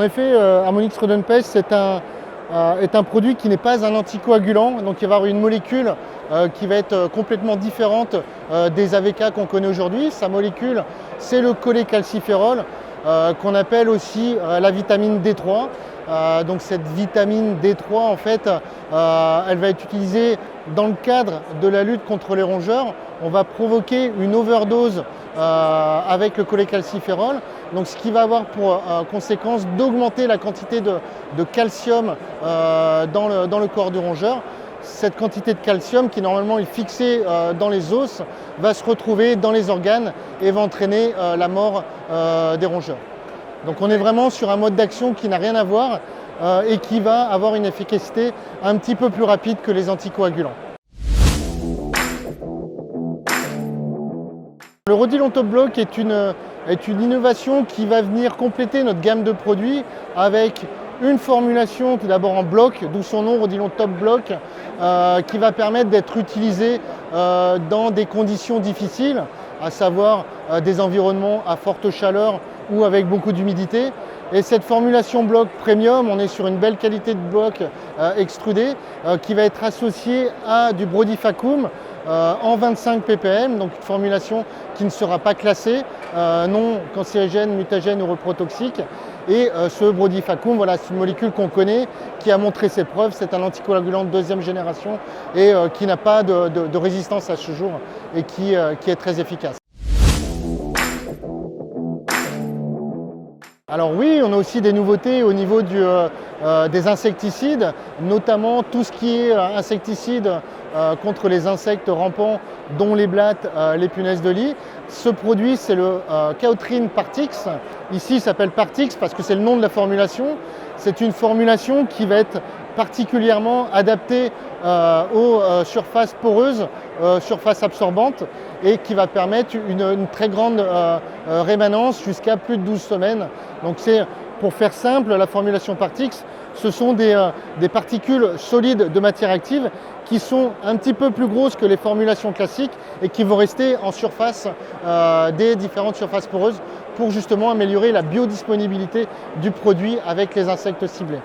En effet, Harmonix Rodent Paste est un produit qui n'est pas un anticoagulant, donc il va avoir une molécule qui va être complètement différente des AVK qu'on connaît aujourd'hui. Sa molécule, c'est le cholécalciférol, qu'on appelle aussi la vitamine D3. Donc cette vitamine D3, en fait, elle va être utilisée dans le cadre de la lutte contre les rongeurs. On va provoquer une overdose avec le cholécalciférol, donc ce qui va avoir pour conséquence d'augmenter la quantité de calcium dans le corps du rongeur. Cette quantité de calcium qui normalement est fixée dans les os va se retrouver dans les organes et va entraîner la mort des rongeurs. Donc on est vraiment sur un mode d'action qui n'a rien à voir et qui va avoir une efficacité un petit peu plus rapide que les anticoagulants. Le Rodilon Top Block est une innovation qui va venir compléter notre gamme de produits avec une formulation tout d'abord en bloc, d'où son nom Rodilon Top Block, qui va permettre d'être utilisé dans des conditions difficiles, à savoir des environnements à forte chaleur ou avec beaucoup d'humidité. Et cette formulation bloc premium, on est sur une belle qualité de bloc extrudé qui va être associée à du Brodifacoum en 25 ppm, donc une formulation qui ne sera pas classée, non cancérigène, mutagène ou reprotoxique. Et ce Brodifacoum, voilà, c'est une molécule qu'on connaît, qui a montré ses preuves. C'est un anticoagulant de deuxième génération et qui n'a pas de résistance à ce jour et qui est très efficace. Alors oui, on a aussi des nouveautés au niveau des insecticides, notamment tout ce qui est insecticide contre les insectes rampants, dont les blattes, les punaises de lit. Ce produit, c'est le Chaotrine Partix. Ici, il s'appelle Partix parce que c'est le nom de la formulation. C'est une formulation qui va être particulièrement adaptée aux surfaces poreuses, surfaces absorbantes, et qui va permettre une très grande rémanence jusqu'à plus de 12 semaines. Donc c'est, pour faire simple, la formulation Partix, ce sont des particules solides de matière active qui sont un petit peu plus grosses que les formulations classiques et qui vont rester en surface des différentes surfaces poreuses pour justement améliorer la biodisponibilité du produit avec les insectes ciblés.